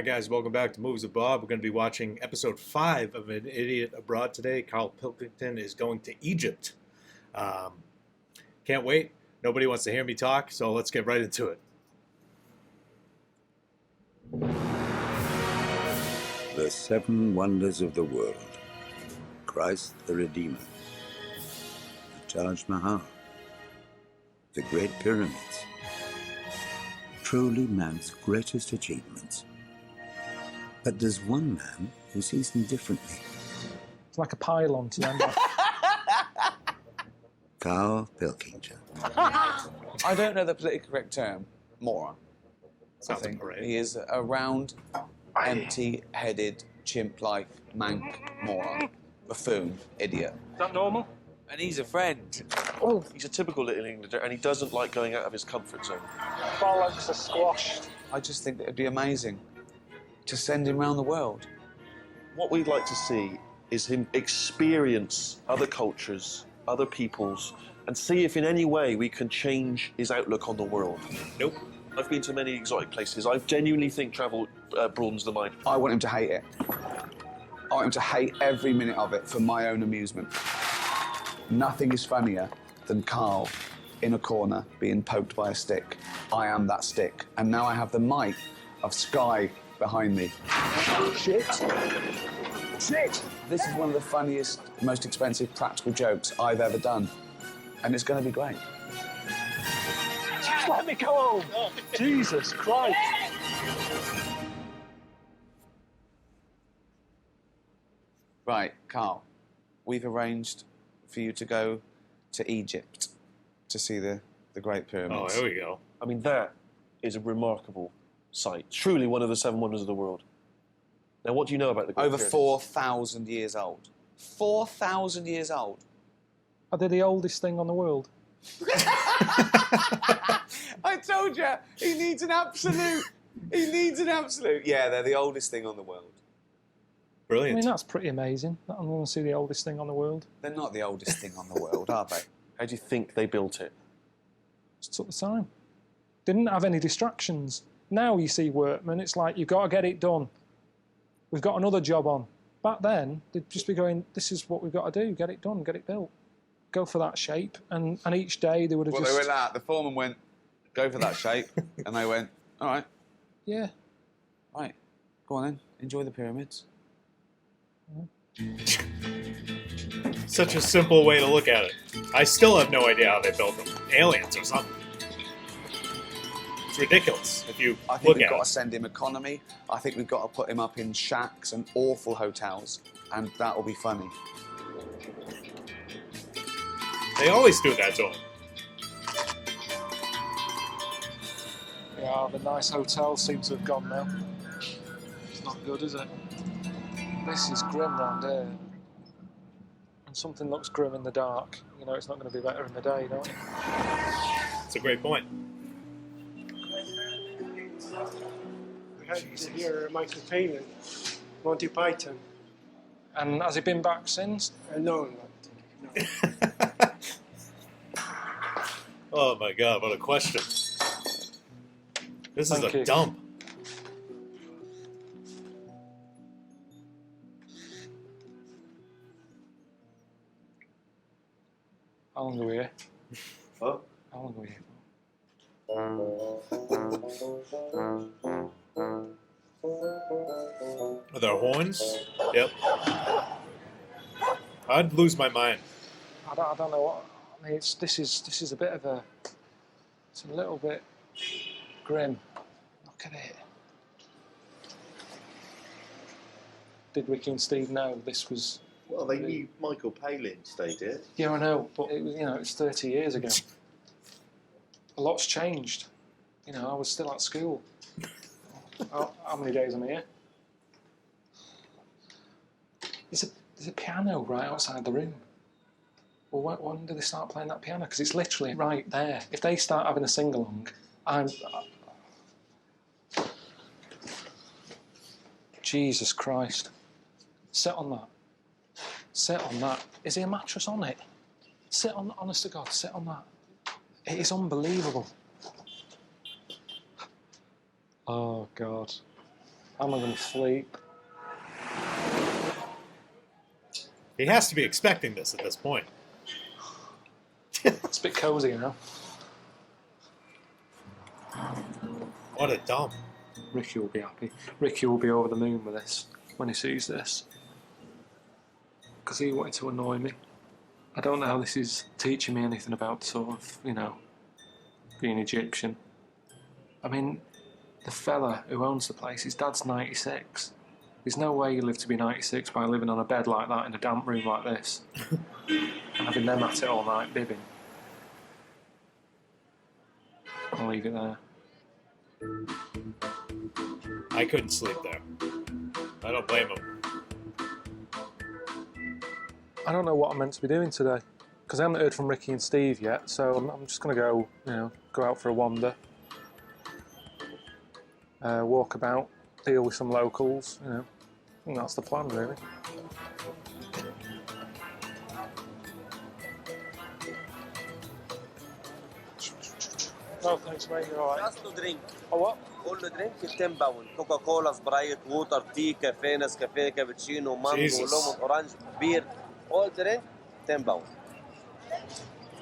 right, guys, welcome back to Movies with Bob. We're going to be watching episode 5 of An Idiot Abroad today. Carl Pilkington is going to Egypt. Can't wait. Nobody wants to hear me talk, so let's get right into it. The Seven Wonders of the World. Christ the Redeemer. The Taj Mahal. The Great Pyramids. Truly man's greatest achievements. But there's one man who sees them differently. It's like a pylon to end on. Carl Pilkington. I don't know the politically correct term. Moron. Sounds I think right. he is a round, empty-headed, chimp-like mank moron, buffoon, idiot. Is that normal? And he's a friend. Oh, He's a typical Little Englander, and he doesn't like going out of his comfort zone. bollocks are squashed. I just think that it'd be amazing to send him around the world. What we'd like to see is him experience other cultures, other peoples, and see if in any way we can change his outlook on the world. Nope. I've been to many exotic places. I genuinely think travel broadens the mind. I want him to hate it. I want him to hate every minute of it for my own amusement. Nothing is funnier than Carl in a corner being poked by a stick. I am that stick. And now I have the might of Sky behind me. Shit. Shit. This is one of the funniest, most expensive practical jokes I've ever done. And it's going to be great. Just let me go home. Jesus Christ. Right, Carl, we've arranged for you to go to Egypt to see the Great Oh, Pyramids. here we go. I mean, that is a remarkable sight. Truly one of the seven wonders of the world. Now, what do you know about the Great Over Pyramids? 4,000 years old. 4,000 years old. Are they the oldest thing on the world? I told you, he needs an absolute. He needs an absolute. Yeah, they're the oldest thing on the world. I Brilliant. mean, that's pretty amazing. That I'm going to see the oldest thing on the world. They're not the oldest thing on the world, are they? How do you think they built it? Just took the time. Didn't have any distractions. Now you see workmen, it's like, you've got to get it done. We've got another job on. Back then, they'd just be going, this is what we've got to do, get it done, get it built. Go for that shape, and each day they would have Well, just... they went out. The foreman went, go for that shape, and they went, all right, Yeah. right, go on then, enjoy the pyramids. Such a simple way to look at it. I still have no idea how they built them. Aliens or something. It's ridiculous if you I think look we've at got to it. send him economy. I think we've got to put him up in shacks and awful hotels, and that will be funny. They always do that to them. Yeah, the nice hotel seems to have gone now. It's not good, is it? This is grim round here. And something looks grim in the dark. You know, it's not going to be better in the day, don't you? It's a great point. We had here Michael Palin, Monty Python. And has he been back since? No. Oh my god, what a question. This Thank is a you. dump. How long are we here? Huh? How long are we here Are there horns? Yep. I'd lose my mind. for? I don't know what... I mean, this is a bit of a... It's a little bit grim. Look at it. Did Ricky and Steve know this was... Well, they knew Michael Palin stayed here. Yeah, I know, but it was, you know, it's 30 years ago. A lot's changed. You know, I was still at school. How many days am I here? There's a piano right outside the room. Well, when do they start playing that piano? Because it's literally right there. If they start having a sing-along, Jesus Christ. Sit on that. Sit on that. Is there a mattress on it? Sit on, honest to God, sit on that. It is unbelievable. Oh, God. How am I going to sleep? He has to be expecting this at this point. It's a bit cosy, you know. What a dump. Ricky will be happy. Ricky will be over the moon with this when he sees this. Because he wanted to annoy me. I don't know how this is teaching me anything about sort of, you know, being Egyptian. I mean, the fella who owns the place, his dad's 96. There's no way you live to be 96 by living on a bed like that in a damp room like this. And having them at it all night, bibbing. I'll leave it there. I couldn't sleep there. I don't blame him. I don't know what I'm meant to be doing today. Because I haven't heard from Ricky and Steve yet, so I'm just going to go, you know, go out for a wander. Walk about, deal with some locals, you know. I think that's the plan, really. No, thanks, mate. You're all right. Just to drink. Oh, what? All the drink is 10 pounds. Coca-Cola, Sprite, water, tea, cafe, Nescafe, cappuccino, mango, Jesus. lemon, orange, beer. All drink, 10 pounds.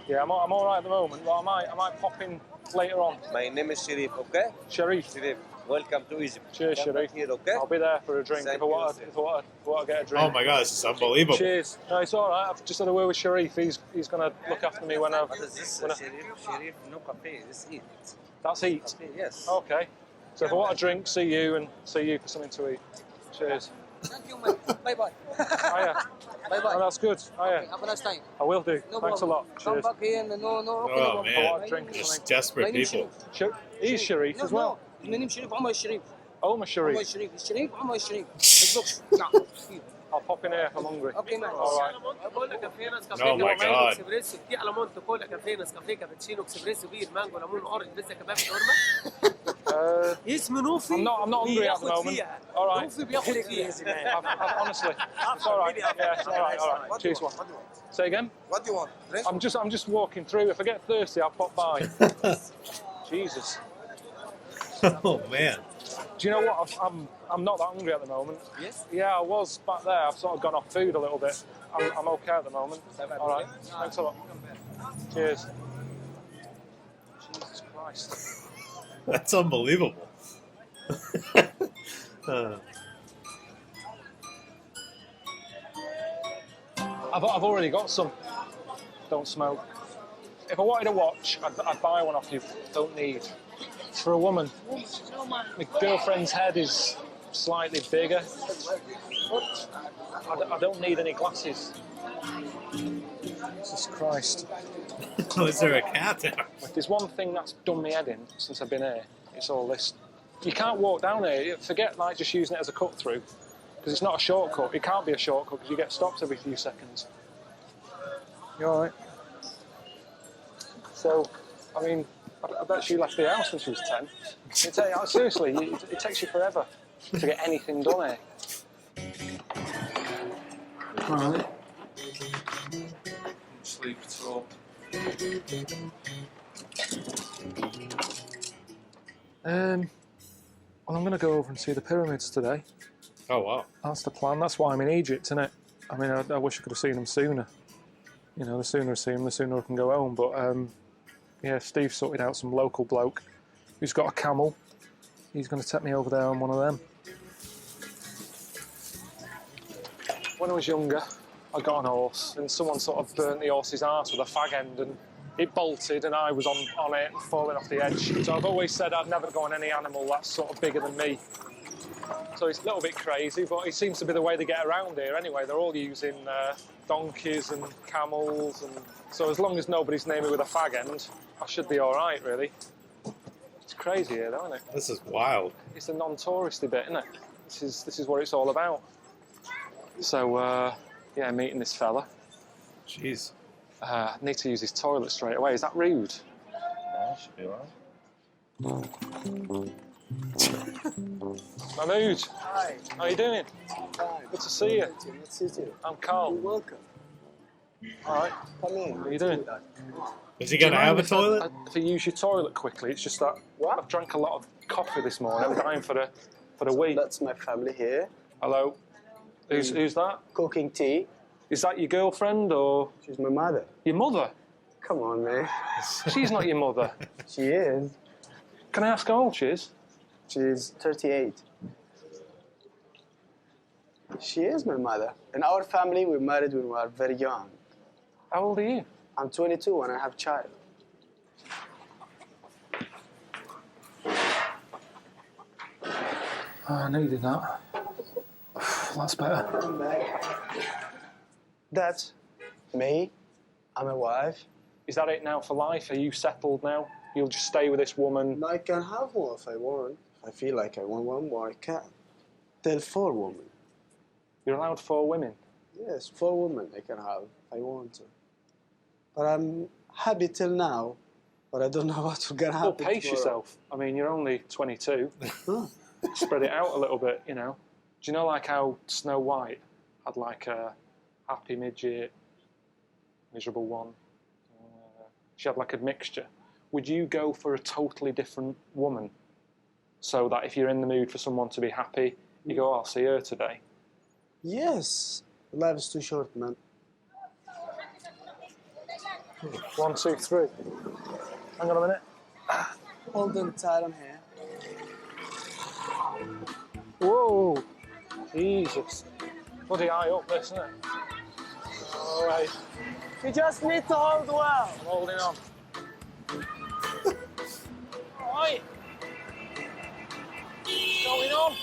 Yeah, I'm all right at the moment, but I might pop in later on. My name is Sharif, okay? Sharif. Sharif, welcome to Egypt. Cheers, Come Sharif. back here, okay? I'll be there for a drink Thank if I want you, to get a drink. Oh my god, this is unbelievable. Cheers. No, it's all right. I've just had a word with Sharif. He's going to look after me when I... What is this, when I- Sharif? Sharif, no cafe, this is it. That's eat. Cafe, yes. Okay. So if I want a drink, see you for something to eat. Cheers. Thank you, man. Bye-bye. Hiya. Bye-bye. Oh, that's good. Hiya. Have a nice time. I will do. No Thanks problem. a lot. Come Cheers. back here and no, okay, Oh no man, want a drink or just something. desperate people. He's Sharif as well. My name is Sharif, Omar Sharif. Omar Omar Sharif. Sharif. Sharif, Omar Sharif. Let's look. Yeah. I'll pop in here if I'm hungry. Okay, man. All right. Oh my god. Yes, منوفي. I'm not hungry at the moment. All right. منوفي بياخد فيها. Honestly, it's all right. Yeah, it's all right. All right. Cheers, one. Say again. What do you want? Drink? I'm just walking through. If I get thirsty, I'll pop by. Jesus. Oh man. Do you know what? I'm not that hungry at the moment. Yes. Yeah, I was back there. I've sort of gone off food a little bit. I'm okay at the moment. All right. Thanks a lot. Cheers. Jesus Christ. That's unbelievable. I've already got some. Don't smoke. If I wanted a watch, I'd buy one off you. Don't need. It's for a woman. My girlfriend's head is slightly bigger. I don't need any glasses. Jesus Christ. Is there a cat there? If there's one thing that's done me head in since I've been here, it's all this. You can't walk down here. Forget like just using it as a cut through, because it's not a shortcut. It can't be a shortcut because you get stopped every few seconds. You all right? So, I mean, I bet she left the house when she was 10. Seriously, it takes you forever to get anything done here. Right. Sleep at all. Well, I'm going to go over and see the pyramids today. Oh wow. That's the plan. That's why I'm in Egypt, isn't it? I mean, I wish I could have seen them sooner. You know, the sooner I see them, the sooner I can go home. But yeah, Steve sorted out some local bloke who's got a camel. He's going to take me over there on one of them. When I was younger, I got on a horse, and someone sort of burnt the horse's arse with a fag end, and it bolted, and I was on it and falling off the edge. So I've always said I'd never go on any animal that's sort of bigger than me. So it's a little bit crazy, but it seems to be the way they get around here anyway. They're all using donkeys and camels, and so as long as nobody's near me with a fag end, I should be all right, really. It's crazy here, though, isn't it? This is wild. It's the non-touristy bit, isn't it? This is what it's all about. So, yeah, meeting this fella. Jeez. I need to use his toilet straight away. Is that rude? No, should be alright. Mahmood, Hi. how you doing? Hi. Good to see you. Good to see you. I'm Carl. You're welcome. All right. Come in. How you doing? Is he gonna have a toilet? If I use your toilet quickly, it's just that I've drank a lot of coffee this morning. I'm dying for For a week. That's my family here. Hello. Who's that? Cooking tea. Is that your girlfriend or She's my mother. your mother? Come on, man. She's not your mother. She is. Can I ask how old she is? She's 38. She is my mother. In our family, we married when we were very young. How old are you? I'm 22 and I have a child. I needed that. That's better. That's me. I'm a wife. Is that it now for life? Are you settled now? You'll just stay with this woman? I can have one if I want. If I feel like I want one more, I can. Tell 4 women. You're allowed 4 women? Yes, 4 women I can have if I want to. But I'm happy till now, but I don't know what's gonna happen. Well, pace tomorrow. yourself. I mean, you're only 22. Spread it out a little bit, you know. Do you know like how Snow White had like a happy midget, miserable one? She had like a mixture. Would you go for a totally different woman? So that if you're in the mood for someone to be happy, you go, oh, I'll see her today. Yes. Life is too short, man. 1, 2, 3. Hang on a minute. Hold on tight, I'm here. Whoa! Jesus. Bloody high up this, isn't it? All right. You just need to hold well. I'm holding on. Right. What's going on?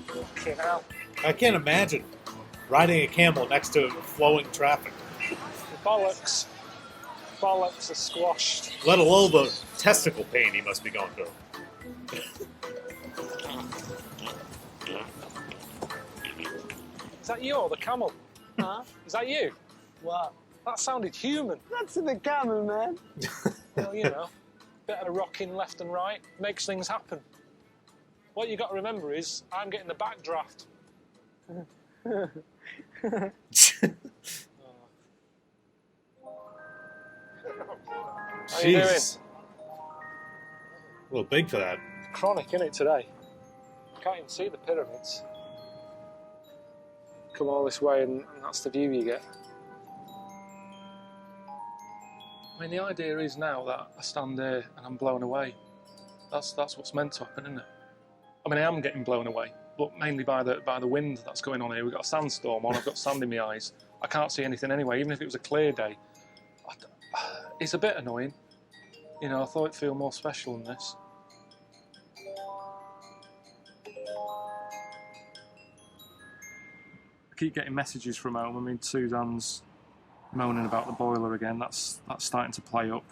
Fucking hell. I can't imagine riding a camel next to flowing traffic, Bollocks. Bollocks are squashed. let alone the testicle pain he must be going through. Is that you or the camel? Huh? Is that you? What? That sounded human. That's the camel, man. Well, you know, bit of rocking left and right makes things happen. What you got to remember is I'm getting the backdraft. How you doing? Jeez. A little big for that. Chronic, isn't it, today? Can't even see the pyramids. Come all this way and that's the view you get. I mean, the idea is now that I stand there and I'm blown away. That's what's meant to happen, isn't it? I mean, I am getting blown away, but mainly by the wind that's going on here. We've got a sandstorm on, I've got sand in my eyes. I can't see anything anyway, even if it was a clear day. It's a bit annoying. You know, I thought it'd feel more special than this. I keep getting messages from home. I mean, Suzanne's moaning about the boiler again. That's starting to play up.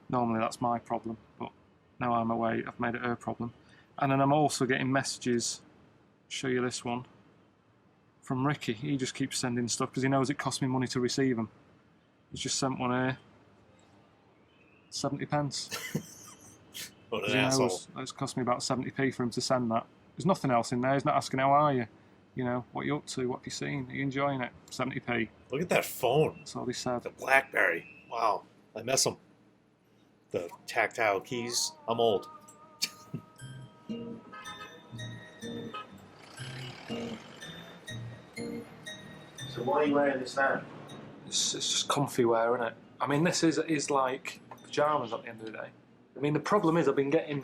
Normally that's my problem, but now I'm away, I've made it her problem. And then I'm also getting messages, show you this one, from Ricky. He just keeps sending stuff because he knows it costs me money to receive them. He's just sent one here. 70 pence. What an You know, asshole. it's cost me about 70p for him to send that. There's nothing else in there. He's not asking how are you. You know, what you up to, what have you seen, are you enjoying it? 70p. Look at that phone. That's all he said. The BlackBerry. Wow. I miss them. The tactile keys. I'm old. So why are you wearing this now? It's just comfy wear, isn't it? I mean, this is like pyjamas at the end of the day. I mean, the problem is I've been getting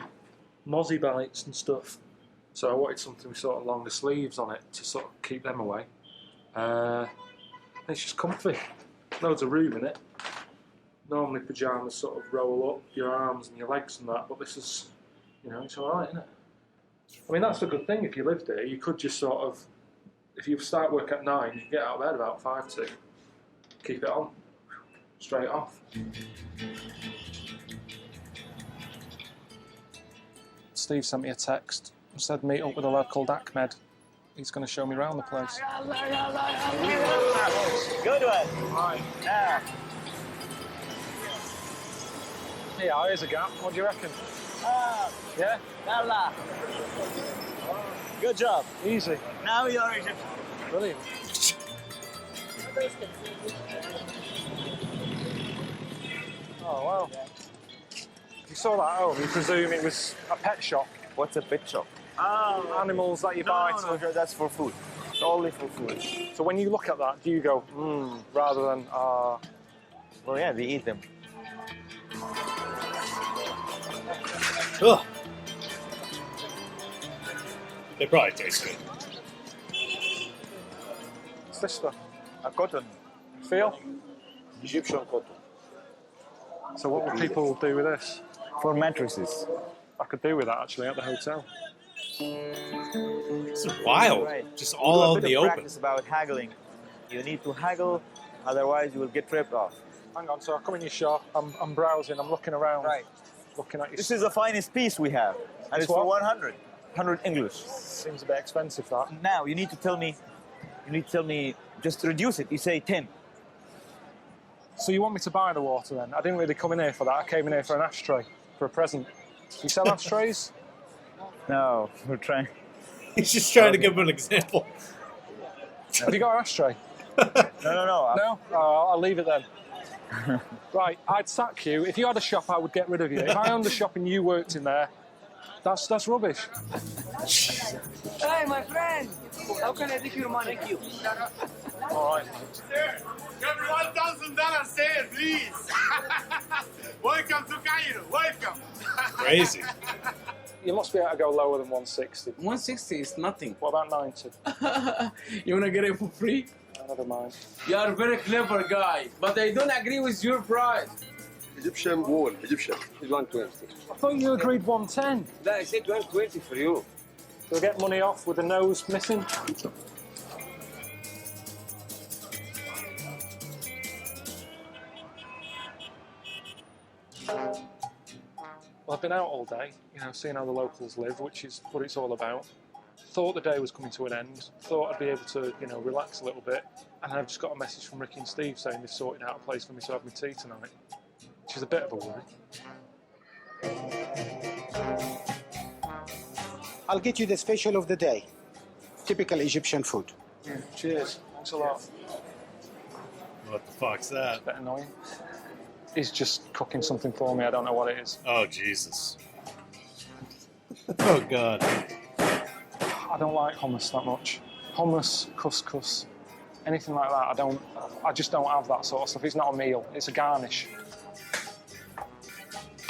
mozzie bites and stuff, so I wanted something with sort of longer sleeves on it to sort of keep them away. It's just comfy. Loads of room in it. Normally pyjamas sort of roll up your arms and your legs and that, but this is, you know, it's alright, isn't it? I mean, that's a good thing if you lived here. You could just sort of, if you start work at 9, you can get out of bed about 5 to. Keep it on. Straight off. Steve sent me a text and said meet up with a lad called Ahmed. He's going to show me around the place. Good one. Right. Yeah. Yeah, here's a gap. What do you reckon? Yeah? Yalla. Good job. Easy. Now you're Egyptian. Brilliant. Oh, wow. You saw that at home, you presume it was a pet shop? What's a pet shop? Animals that you buy. No, that's for food. Only for food. So when you look at that, do you go, rather than, Well, yeah, they eat them. Ugh. They probably taste good. what's this stuff? A cotton. Feel? Egyptian cotton. So what would people do with this? For mattresses. I could do with that actually at the hotel. This is wild. Right. Just Do all a out bit in the of open. practice about haggling. You need to haggle, otherwise you will get ripped off. Hang on, so I come in your shop, I'm browsing, I'm looking around. Right. Looking at your This is the finest piece we have, and it's for what? 100. 100 English. Seems a bit expensive that. Now you need to tell me, just reduce it. You say 10. So you want me to buy the water then? I didn't really come in here for that. I came in here for an ashtray, for a present. You sell ashtrays? No, we're trying. He's just trying to give him an example. Have you got an ashtray? No. No? Oh, I'll leave it then. Right, I'd sack you. If you had a shop, I would get rid of you. If I owned a shop and you worked in there, that's rubbish. Hey, my friend! How can I take your money? Thank you. All right. Sir, give me $1,000, sir, please. Welcome to Cairo. Welcome. Crazy. You must be able to go lower than 160. 160 is nothing. What about 90? You wanna get it for free? Never mind. You are a very clever guy, but I don't agree with your price. Egyptian wool, Egyptian. It's 120. I thought you agreed 110. No, I said 120 for you. We'll get money off with the nose missing. Well, I've been out all day, seeing how the locals live, which is what it's all about. Thought the day was coming to an end. Thought I'd be able to, relax a little bit. And I've just got a message from Ricky and Steve saying they've sorted out a place for me to have my tea tonight, which is a bit of a worry. I'll get you the special of the day. Typical Egyptian food. Yeah, cheers. Thanks a lot. What the fuck's that? A bit annoying. He's just cooking something for me. I don't know what it is. Oh, Jesus. Oh, God. I don't like hummus that much. Hummus, couscous, anything like that. I just don't have that sort of stuff. It's not a meal. It's a garnish.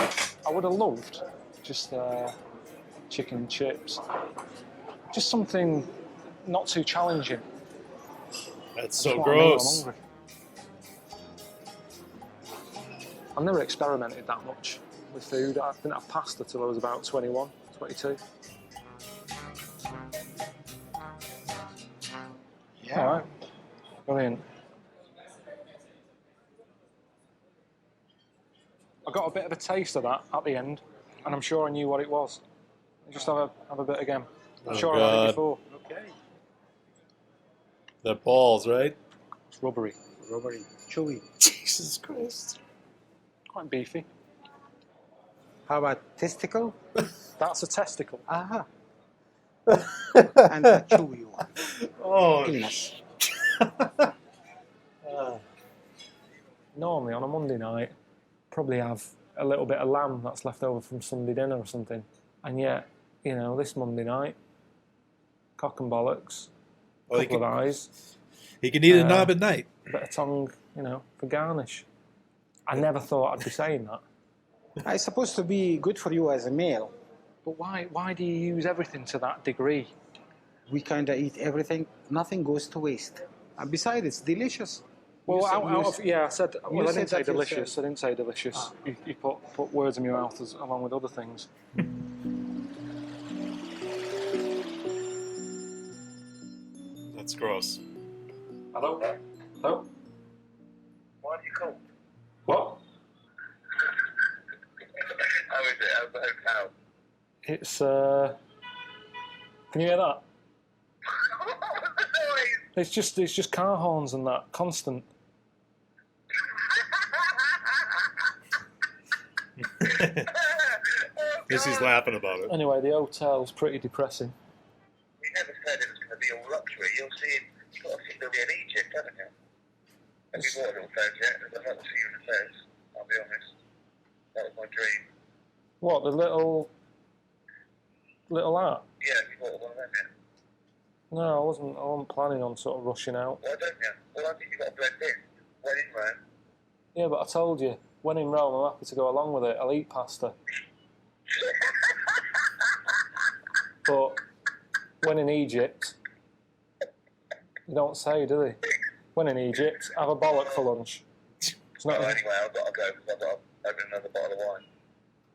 I would have loved just chicken and chips. Just something not too challenging. That's so gross. I'm hungry. I've never experimented that much with food. I didn't have pasta till I was about 21, 22. Yeah. All right. Brilliant. I got a bit of a taste of that at the end, and I'm sure I knew what it was. Just have a bit again. I'm Oh, sure I had God. it before. Okay. The balls, right? It's rubbery. Rubbery, chewy. Jesus Christ. Quite beefy. How about testicle? That's a testicle. Aha. And the chewy one. Oh, Illness. Normally on a Monday night, probably have a little bit of lamb that's left over from Sunday dinner or something. And yet, this Monday night, cock and bollocks, Well, couple of eyes, he can eat a knob at night. a bit of tongue, for garnish. I never thought I'd be saying that. It's supposed to be good for you as a male. But why do you use everything to that degree? We kind of eat everything. Nothing goes to waste. And besides, it's delicious. Well, You said- I said. you Well, I said didn't say that delicious. yourself. I didn't say delicious. You put words in my mouth along with other things. That's gross. Hello. Hello. Why do you call? What? How is it? How's the hotel? It's. Can you hear that? It's just car horns and that constant. Missy's laughing about it. Anyway, the hotel's pretty depressing. We never said it was going to be all luxury. You'll see, you've got to see there'll be an Egypt, haven't you? Have you bought a little fez yet? I'd like to see you in a fez, I'll be honest. That was my dream. What, the little art? Yeah, you bought one of them, yeah. No, I wasn't planning on sort of rushing out. Why don't you? Well, I think you've got to blend in. When in Rome. Yeah, but I told you, when in Rome, I'm happy to go along with it. I'll eat pasta. But when in Egypt, you don't say, do they? When in Egypt, have a bollock for lunch. It's not. Well, anyway, I've got to go because I've got to open another bottle of wine.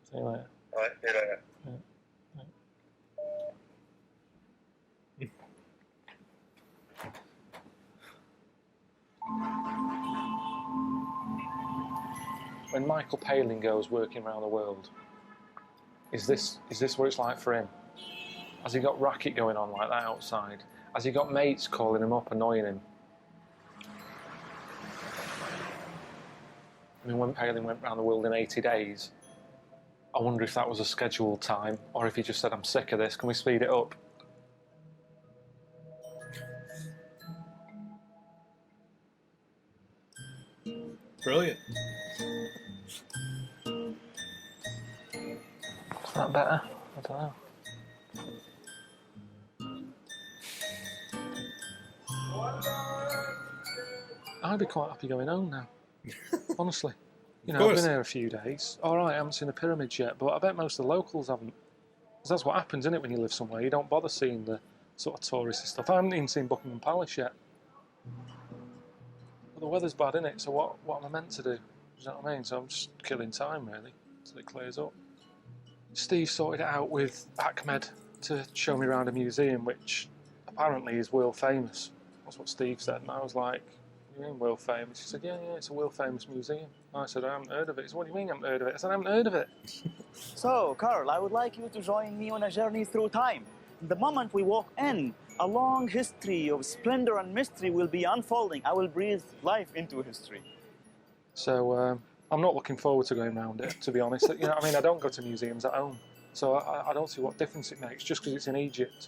See you later. All right, see you later. When Michael Palin goes working around the world, is this what it's like for him? Has he got racket going on like that outside? Has he got mates calling him up, annoying him? I mean, when Palin went around the world in 80 days, I wonder if that was a scheduled time, or if he just said, I'm sick of this, can we speed it up? Brilliant. Is that better? I don't know. I'd be quite happy going home now. Honestly. You know, I've been here a few days. All right, I haven't seen the pyramids yet, but I bet most of the locals haven't. Because that's what happens, isn't it, when you live somewhere? You don't bother seeing the sort of touristy stuff. I haven't even seen Buckingham Palace yet. But the weather's bad, isn't it? So what am I meant to do? You know what I mean? So I'm just killing time, really, until it clears up. Steve sorted it out with Ahmed to show me around a museum, which apparently is world famous. That's what Steve said, and I was like, what do you mean world famous? He said, yeah, it's a world famous museum. I said, I haven't heard of it. He said, what do you mean I haven't heard of it? I said, I haven't heard of it. So, Carl, I would like you to join me on a journey through time. The moment we walk in, a long history of splendor and mystery will be unfolding. I will breathe life into history. So I'm not looking forward to going around it, to be honest. You know, I mean, I don't go to museums at home, so I don't see what difference it makes just because it's in Egypt.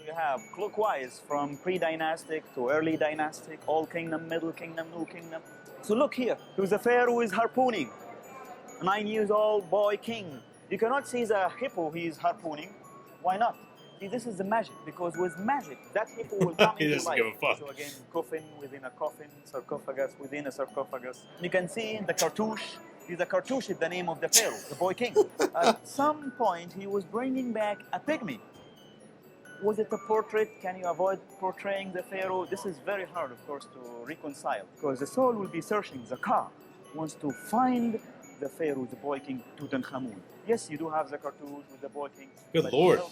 You have clockwise from pre-dynastic to early dynastic, Old Kingdom, Middle Kingdom, New Kingdom. So look here, there's a pharaoh who is harpooning, a 9-year-old boy king. You cannot see the hippo he is harpooning. Why not? See, this is the magic, because with magic, that hippo will come into life. So again, coffin within a coffin, sarcophagus within a sarcophagus. You can see the cartouche. The cartouche is the name of the pharaoh, the boy king. At some point, he was bringing back a pygmy. Was it a portrait? Can you avoid portraying the pharaoh? This is very hard, of course, to reconcile, because the soul will be searching. The car wants to find the pharaoh, the boy king, Tutankhamun. Yes, you do have the cartouche with the boy king. Good Lord.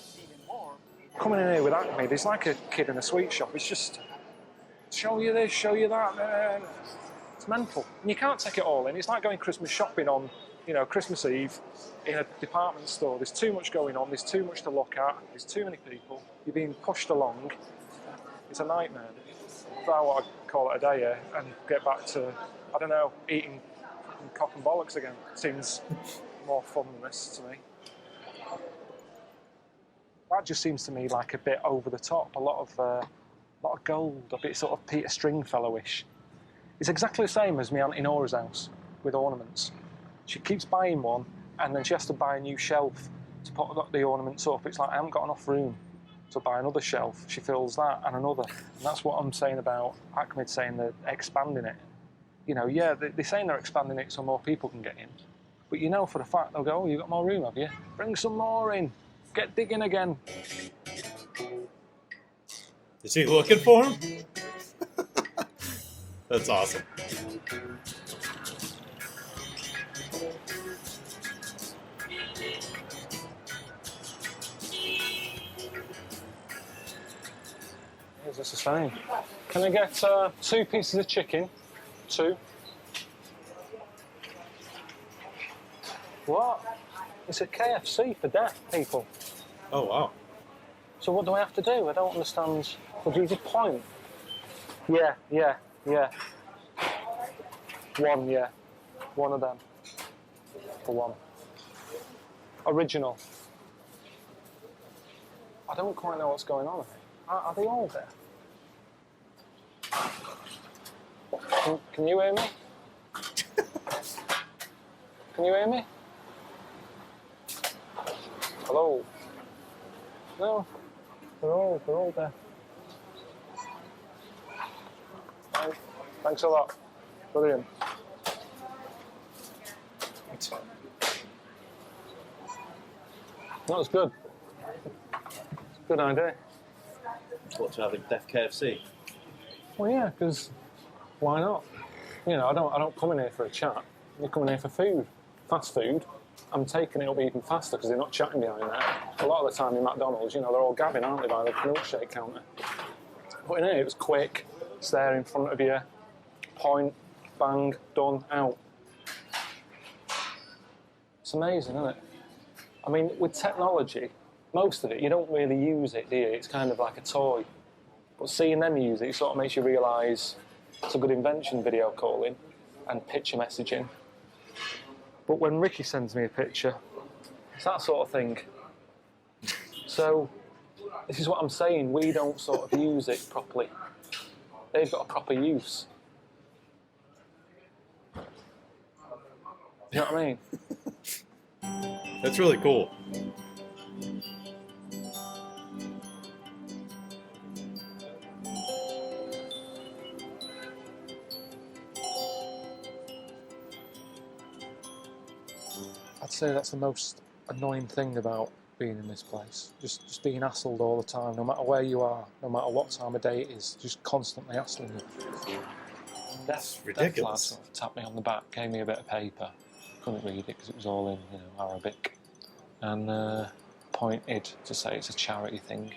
Coming in here with Ahmed, it's like a kid in a sweet shop. It's just, show you this, show you that. It's mental. And you can't take it all in. It's like going Christmas shopping on, you know, Christmas Eve in a department store. There's too much going on. There's too much to look at. There's too many people. You're being pushed along. It's a nightmare. So I want to call it a day here and get back to, I don't know, eating cock and bollocks again. Seems more fun than this to me. That just seems to me like a bit over the top. A lot of gold, a bit sort of Peter Stringfellow-ish. It's exactly the same as my Auntie Nora's house with ornaments. She keeps buying one, and then she has to buy a new shelf to put the ornaments up. It's like, I haven't got enough room to buy another shelf. She fills that and another. And that's what I'm saying about Ahmed saying they're expanding it. You know, yeah, they're saying they're expanding it so more people can get in. But you know for a fact, they'll go, oh, you've got more room, have you? Bring some more in. Get digging again. Is he looking for him? That's awesome. What is this saying? Can I get 2 pieces of chicken? 2. What? It's a KFC for deaf people. Oh, wow. So what do I have to do? I don't understand. Would you just point? Yeah. 1, yeah. 1 of them. For 1. Original. I don't quite know what's going on. Are they all there? Can you hear me? Can you hear me? Hello? No? They're all there. Thanks a lot. Brilliant. That was good. Good idea. What, to have a Deaf KFC? Well, yeah, because why not? You know, I don't come in here for a chat. I'm coming here for food, fast food. I'm taking it up even faster because they're not chatting behind there. A lot of the time in McDonald's, you know, they're all gabbing, aren't they, by the milkshake counter. But in here, it was quick. It's there in front of you. Point, bang, done, out. It's amazing, isn't it? I mean, with technology, most of it, you don't really use it, do you? It's kind of like a toy. But seeing them use it sort of makes you realise it's a good invention, video calling and picture messaging. But when Ricky sends me a picture, it's that sort of thing. So, this is what I'm saying, we don't sort of use it properly. They've got a proper use. You know what I mean? That's really cool. I'd say that's the most annoying thing about being in this place. Just being hassled all the time, no matter where you are, no matter what time of day it is, just constantly hassling you. That's ridiculous. That lad sort of tapped me on the back, gave me a bit of paper. Couldn't read it because it was all in, you know, Arabic, and pointed to say it's a charity thing.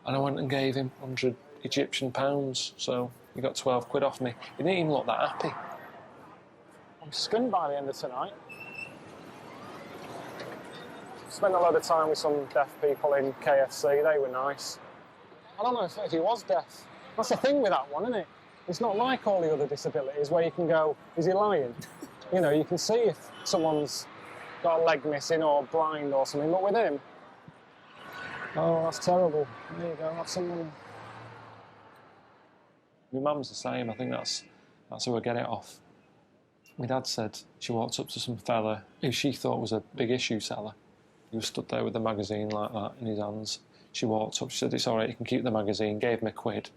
And I went and gave him 100 Egyptian pounds, so he got 12 quid off me. He didn't even look that happy. I'm skint by the end of tonight. Spent a lot of time with some deaf people in KFC, they were nice. I don't know if he was deaf. That's the thing with that one, isn't it? It's not like all the other disabilities where you can go, is he lying? You know, you can see if someone's got a leg missing or blind or something, but with him, oh, that's terrible. There you go, have some money. My mum's the same, I think that's who I get it off. My dad said she walked up to some fella who she thought was a big issue seller. He was stood there with the magazine like that in his hands. She walked up, she said, it's all right, you can keep the magazine, gave him a quid.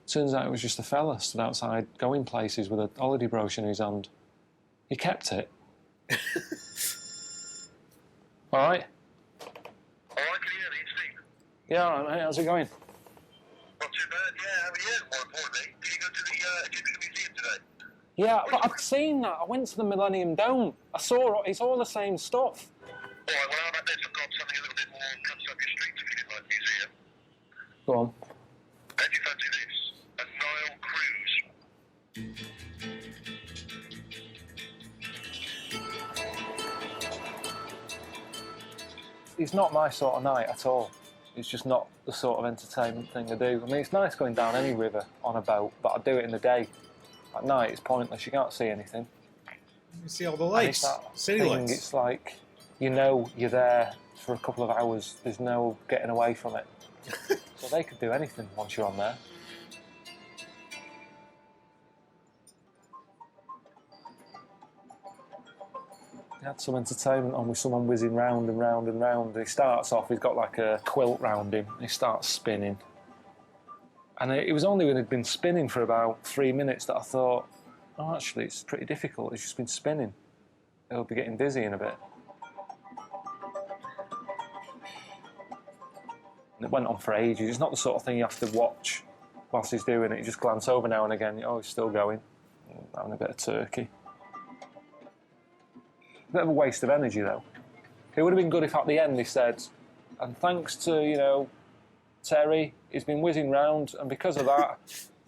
Turns out it was just a fella stood outside going places with a holiday brochure in his hand. He kept it. All right? All right, can you hear me? It's Stephen. Yeah, all right, mate, how's it going? Not too bad, yeah, how are you? More importantly, did you go to the Egyptian Museum today? Yeah, but I've seen that. I went to the Millennium Dome. I saw it. It's all the same stuff. All right, well, how about this? I've got something a little bit more cuts up your street if you like museum. Go on. How do you fancy this? A Nile cruise. It's not my sort of night at all. It's just not the sort of entertainment thing I do. I mean, it's nice going down any river on a boat, but I do it in the day. At night, it's pointless. You can't see anything. You see all the lights, city thing, lights. It's like, you know you're there for a couple of hours. There's no getting away from it. So they could do anything once you're on there. They had some entertainment on with someone whizzing round and round and round. He starts off, he's got like a quilt round him, and he starts spinning. And it was only when he'd been spinning for about 3 minutes that I thought, oh, actually, it's pretty difficult. He's just been spinning. He'll be getting dizzy in a bit. And it went on for ages. It's not the sort of thing you have to watch whilst he's doing it. You just glance over now and again. Oh, he's still going. Having a bit of turkey. A bit of a waste of energy, though. It would have been good if at the end they said, and thanks to, you know, Terry, he's been whizzing round, and because of that,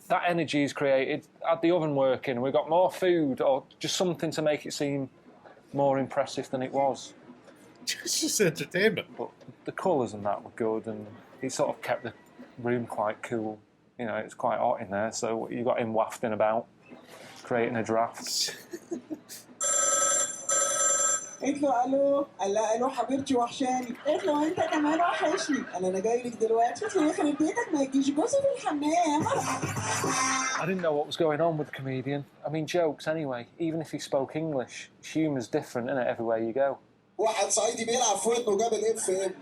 that energy is created. Had the oven working, we've got more food, or just something to make it seem more impressive than it was. Just entertainment. But the colours and that were good, and it sort of kept the room quite cool. You know, it's quite hot in there, so you got him wafting about, creating a draft. قلت له الو قال له حبيبتي وحشاني قلت له انت كمان وحشني قال انا جاي لك دلوقتي قلت له يخرب بيتك ما يجيش جوزي في الحمام. I didn't know what was going on with the comedian. I mean, jokes anyway. Even if he spoke English, humour's different, isn't it, everywhere you go. واحد صعيدي بيلعب في ودنه جاب الاف ام.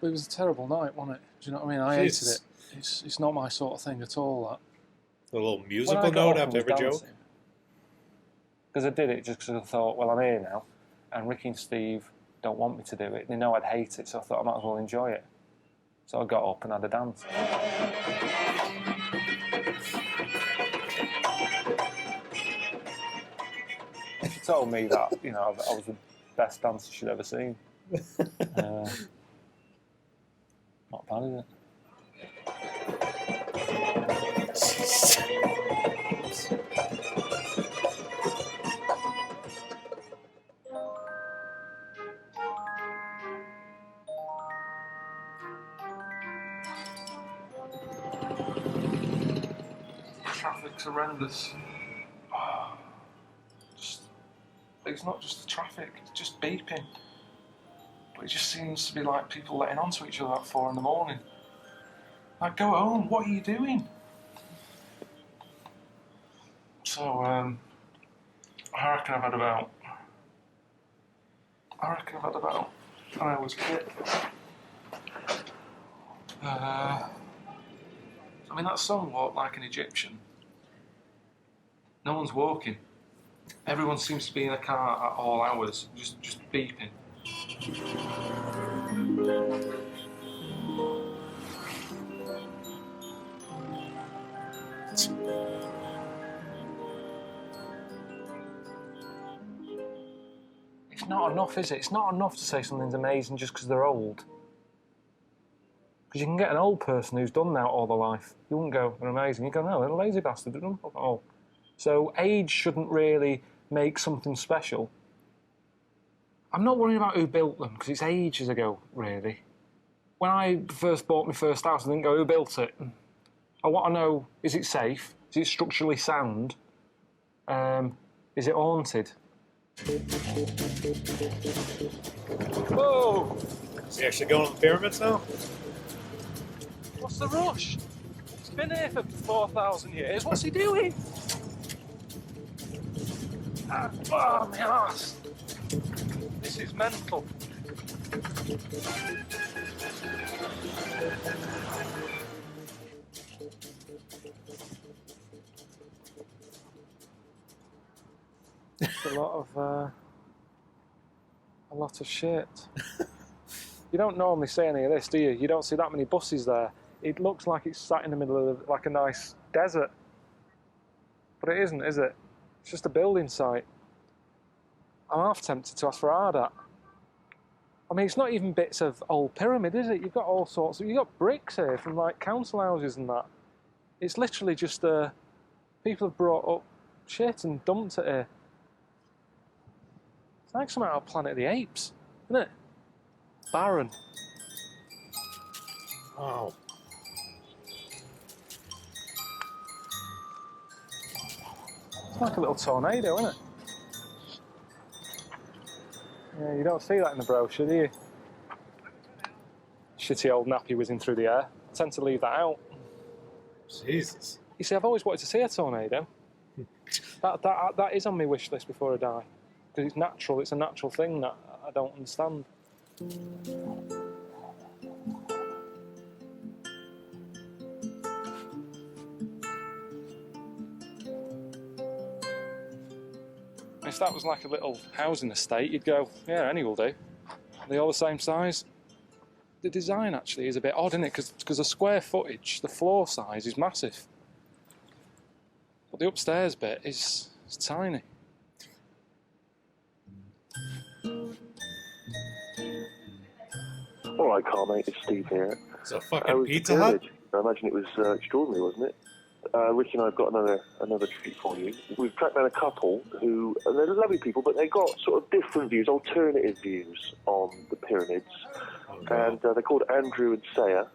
It was a terrible night, wasn't it? Do you know what I mean? I hated Jeez. it. It's not my sort of thing at all, that. A little When I musical got note up after and every was joke. dancing, because I did it just because I thought, well, I'm here now, and Ricky and Steve don't want me to do it. They know I'd hate it, so I thought I might as well enjoy it. So I got up and had a dance. She told me that, you know, I was the best dancer she'd ever seen. Not bad, is it? Traffic's horrendous. It's not just the traffic, it's just beeping. But it just seems to be like people letting on to each other at 4 in the morning. Like, go home, what are you doing? So, I reckon I've had about an hour's kit. I mean, that song, Walk Like an Egyptian, no one's walking. Everyone seems to be in a car at all hours, just beeping. It's not enough, is it? It's not enough to say something's amazing just because they're old. Because you can get an old person who's done that all their life. You wouldn't go, they're amazing. You go, no, they're a lazy bastard. They don't fuck all. So age shouldn't really make something special. I'm not worrying about who built them, because it's ages ago, really. When I first bought my first house, I didn't go, who built it? I want to know, is it safe? Is it structurally sound? Is it haunted? Whoa! Is he actually going to the pyramids now? What's the rush? He's been here for 4,000 years. What's he doing? Oh, my arse. This is mental. It's a lot of shit. You don't normally see any of this, do you? You don't see that many buses there. It looks like it's sat in the middle of like a nice desert. But it isn't, is it? It's just a building site. I'm half tempted to ask for Ardat. I mean, it's not even bits of old pyramid, is it? You've got all sorts of... You've got bricks here from, like, council houses and that. It's literally just... people have brought up shit and dumped it here. It's like something out of Planet of the Apes, isn't it? Barren. Oh. It's like a little tornado, isn't it? Yeah, you don't see that in the brochure, do you? Shitty old nappy whizzing through the air. I tend to leave that out. Jesus. You see, I've always wanted to see a tornado. That is on my wish list before I die. Because it's natural, it's a natural thing that I don't understand. If that was like a little housing estate, you'd go, yeah, any will do. They're all the same size. The design actually is a bit odd, isn't it? Because the square footage, the floor size is massive. But the upstairs bit is tiny. All right, Carl, mate, it's Steve here. It's a fucking Pizza Hut? I imagine it was extraordinary, wasn't it? Ricky and I have got another treat for you. We've tracked down a couple who, they're lovely people, but they've got sort of different views, alternative views on the pyramids. And they're called Andrew and Saya.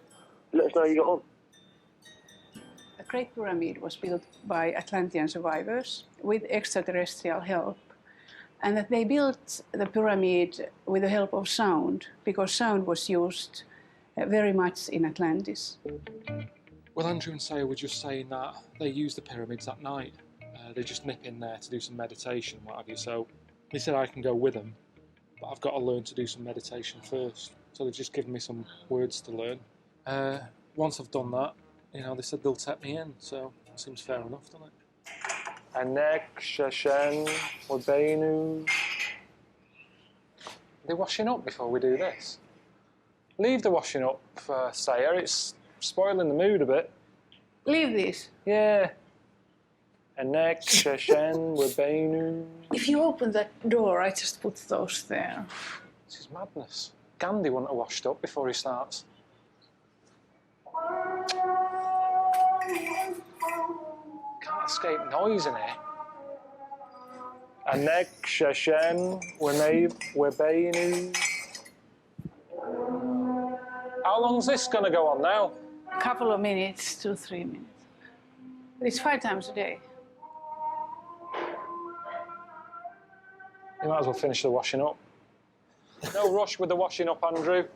Let us know how you got on. The Great Pyramid was built by Atlantean survivors with extraterrestrial help, and that they built the pyramid with the help of sound, because sound was used very much in Atlantis. Well, Andrew and Saya were just saying that they use the pyramids at night. They just nip in there to do some meditation, what have you. So they said I can go with them, but I've got to learn to do some meditation first. So they've just given me some words to learn. Once I've done that, you know, they said they'll take me in, so it seems fair enough, doesn't it? Anek, Sheshen, Wabenu. Are they washing up before we do this? Leave the washing up, Sayer. It's spoiling the mood a bit. Leave this. Yeah. Anek, Sheshen, Wabenu. If you open that door, I just put those there. This is madness. Gandhi wouldn't have washed up before he starts. Can't escape noise in here. Anek, Sheshen, Wabenu. How long's this going to go on now? A couple of minutes, 2-3 minutes. But it's 5 times a day. You might as well finish the washing up. No rush with the washing up, Andrew.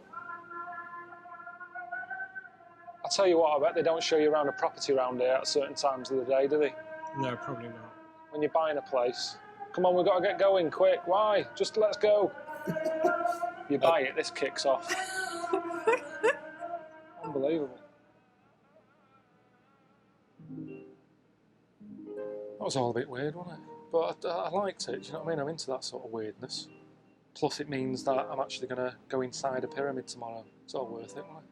I'll tell you what, I bet they don't show you around a property around here at certain times of the day, do they? No, probably not. When you're buying a place. Come on, we've got to get going quick. Why? Just let's go. You buy it, this kicks off. Unbelievable. That was all a bit weird, wasn't it? But I liked it, do you know what I mean? I'm into that sort of weirdness. Plus it means that I'm actually going to go inside a pyramid tomorrow. It's all worth it, wasn't it?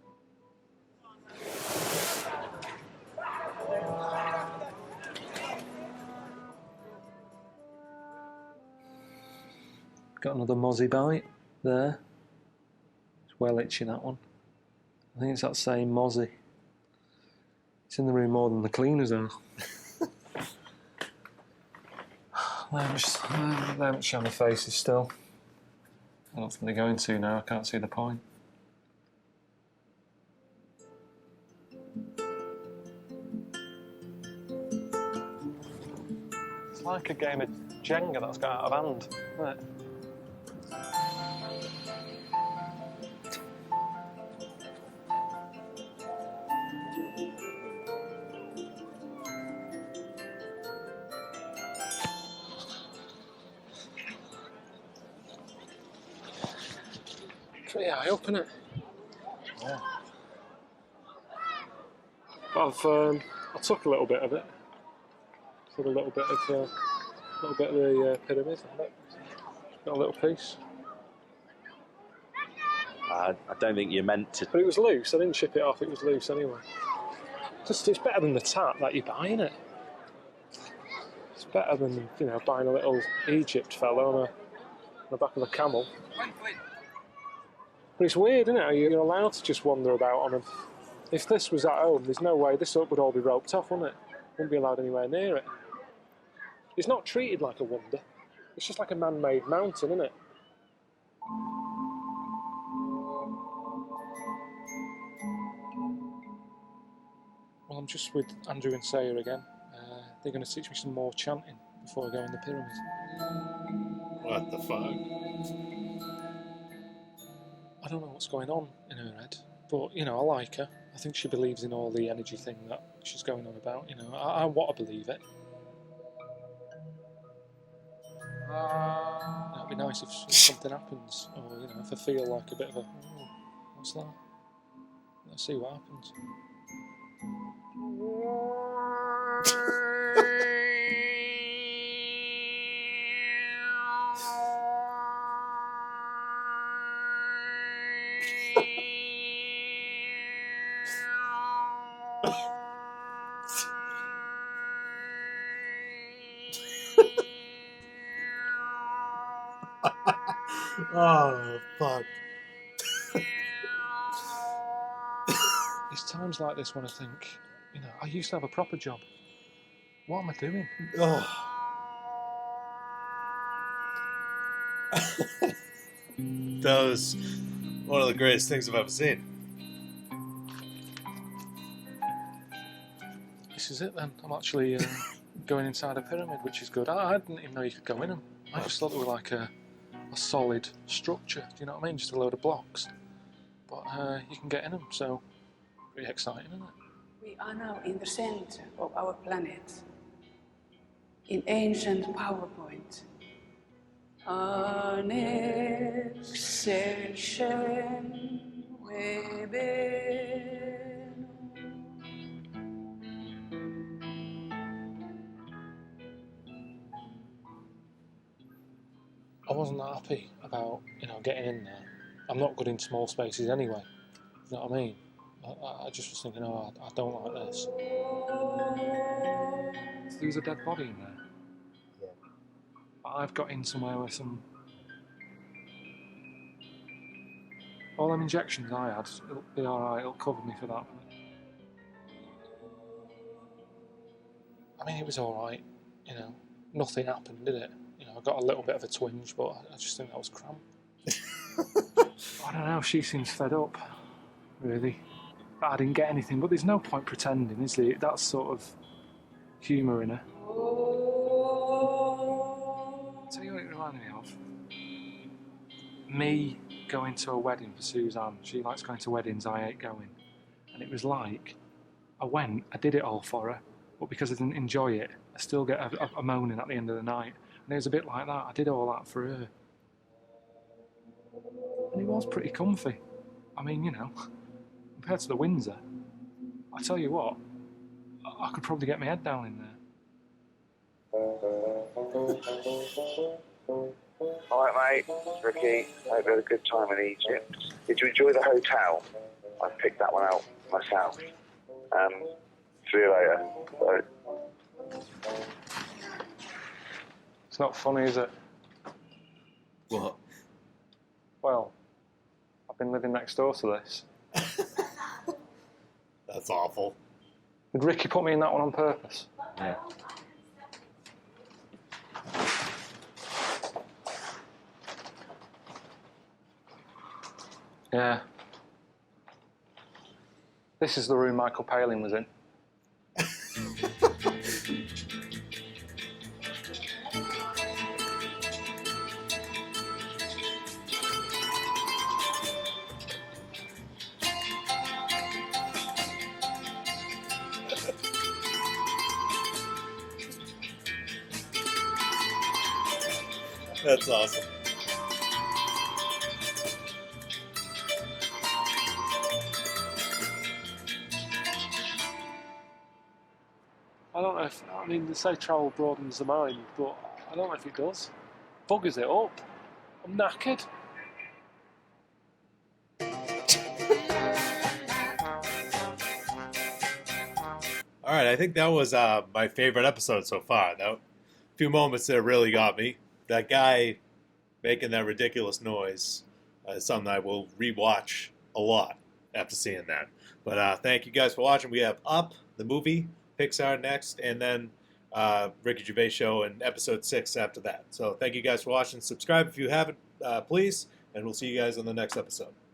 Got another mozzie bite there. It's well itchy, that one. I think it's that same mozzie. It's in the room more than the cleaners are. They haven't shown the faces still. I don't think they're going to now. I can't see the point. It's like a game of Jenga that's got out of hand, isn't it? Pretty high up, isn't it? Yeah. I took a little bit of it. Took a little bit of the pyramid. Got a little piece. I don't think you're meant to. But it was loose. I didn't chip it off. It was loose anyway. Just it's better than the tap that you're buying it. It's better than, you know, buying a little Egypt fella on the back of a camel. But it's weird, isn't it? You're allowed to just wander about on them. If this was at home, there's no way this up would all be roped off, wouldn't it? Wouldn't be allowed anywhere near it. It's not treated like a wonder. It's just like a man-made mountain, isn't it? Well, I'm just with Andrew and Sayer again. They're going to teach me some more chanting before I go in the pyramids. What the fuck? I don't know what's going on in her head, but, you know, I like her. I think she believes in all the energy thing that she's going on about, you know. I want to believe it. It'd be nice if something happens, or, you know, if I feel like a bit of a, oh, what's that? Let's see what happens. Oh, fuck. It's times like this when I think, you know, I used to have a proper job. What am I doing? Oh. That was one of the greatest things I've ever seen. This is it then. I'm actually going inside a pyramid, which is good. I didn't even know you could go in them. I just thought they were like a solid structure. Do you know what I mean? Just a load of blocks. But you can get in them, so pretty exciting, isn't it? We are now in the center of our planet, in ancient PowerPoint. annexation webeno. I wasn't that happy about, getting in there. I'm not good in small spaces anyway. You know what I mean? I just was thinking, I don't like this. There was a dead body in there. Yeah. I've got in somewhere with some... All them injections I had, it'll be alright, it'll cover me for that. I mean, it was alright, Nothing happened, did it? I got a little bit of a twinge, but I just think that was cramp. I don't know, she seems fed up, really. I didn't get anything, but there's no point pretending, is there? That's sort of humour in her. I'll tell you what it reminded me of. Me going to a wedding for Suzanne. She likes going to weddings, I hate going. And it was like, I went, I did it all for her, but because I didn't enjoy it, I still get a moaning at the end of the night. And it was a bit like that. I did all that for her. And it was pretty comfy. I mean, compared to the Windsor, I tell you what, I could probably get my head down in there. Alright, mate. It's Ricky. I hope you had a good time in Egypt. Did you enjoy the hotel? I picked that one out myself. See you later. Bye. It's not funny, is it? What? Well, I've been living next door to this. That's awful. Did Ricky put me in that one on purpose? Yeah. Yeah. This is the room Michael Palin was in. That's awesome. I don't know if, they say travel broadens the mind, but I don't know if it does. Buggers it up. I'm knackered. All right, I think that was my favorite episode so far. A few moments that really got me. That guy making that ridiculous noise is something I will rewatch a lot after seeing that. But thank you guys for watching. We have Up, the movie, Pixar next, and then Ricky Gervais Show in episode 6 after that. So thank you guys for watching. Subscribe if you haven't, please, and we'll see you guys on the next episode.